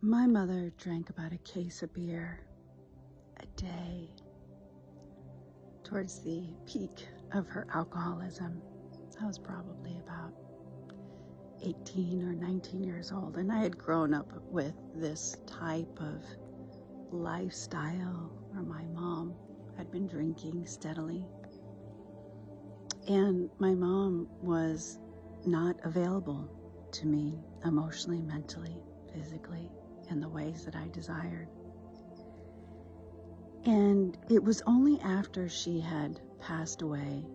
My mother drank about a case of beer a day towards the peak of her alcoholism. I was probably about 18 or 19 years old, and I had grown up with this type of lifestyle where my mom had been drinking steadily, and my mom was not available to me emotionally, mentally, physically, in the ways that I desired. And it was only after she had passed away,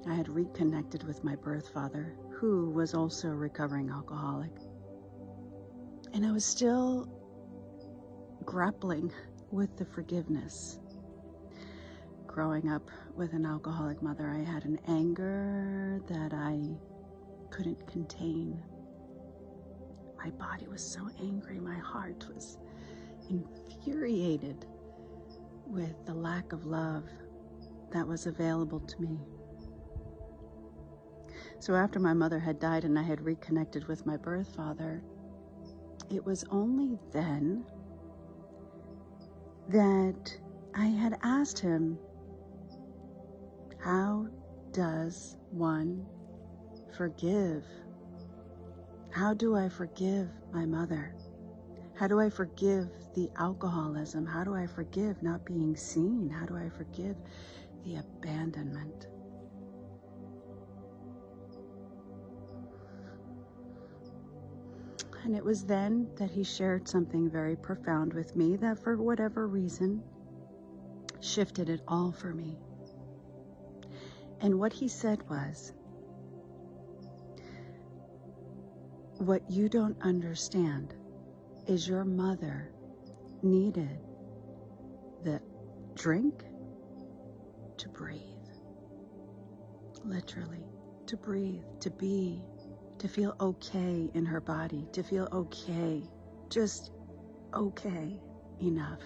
I had reconnected with my birth father, who was also a recovering alcoholic. And I was still grappling with the forgiveness. Growing up with an alcoholic mother, I had an anger that I couldn't contain. My body was so angry, my heart was infuriated with the lack of love that was available to me. So after my mother had died and I had reconnected with my birth father, it was only then that I had asked him, how does one forgive? How do I forgive my mother? How do I forgive the alcoholism? How do I forgive not being seen? How do I forgive the abandonment? And it was then that he shared something very profound with me that, for whatever reason, shifted it all for me. And what he said was, what you don't understand is your mother needed the drink to breathe. Literally, to breathe, to be, to feel okay in her body, to feel okay, just okay enough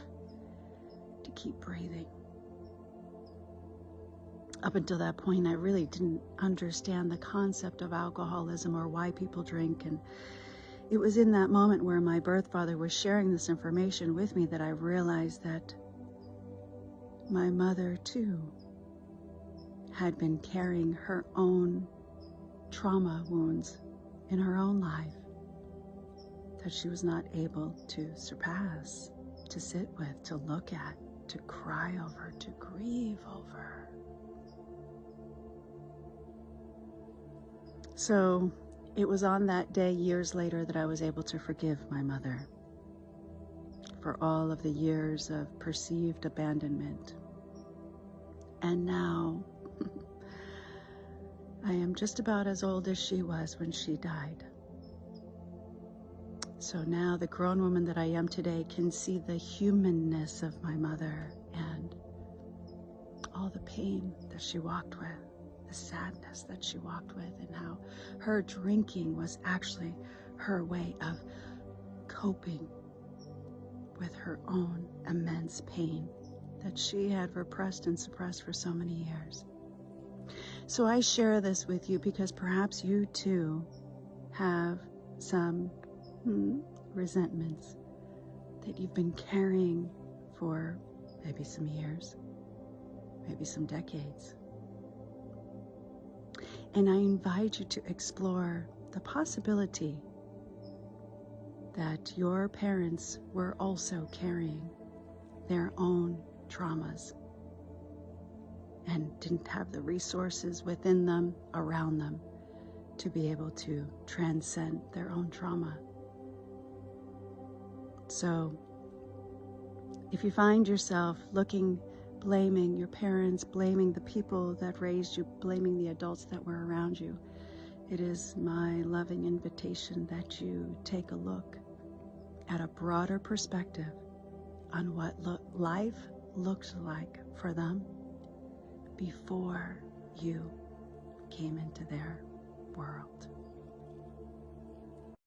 to keep breathing. Up until that point, I really didn't understand the concept of alcoholism or why people drink. And it was in that moment where my birth father was sharing this information with me that I realized that my mother, too, had been carrying her own trauma wounds in her own life that she was not able to surpass, to sit with, to look at, to cry over, to grieve over. So it was on that day, years later, that I was able to forgive my mother for all of the years of perceived abandonment. And now I am just about as old as she was when she died. So now the grown woman that I am today can see the humanness of my mother and all the pain that she walked with, the sadness that she walked with, and how her drinking was actually her way of coping with her own immense pain that she had repressed and suppressed for so many years. So I share this with you because perhaps you too have some resentments that you've been carrying for maybe some years, maybe some decades. And I invite you to explore the possibility that your parents were also carrying their own traumas and didn't have the resources within them, around them, to be able to transcend their own trauma. So if you find yourself blaming your parents, blaming the people that raised you, blaming the adults that were around you, it is my loving invitation that you take a look at a broader perspective on what life looked like for them before you came into their world.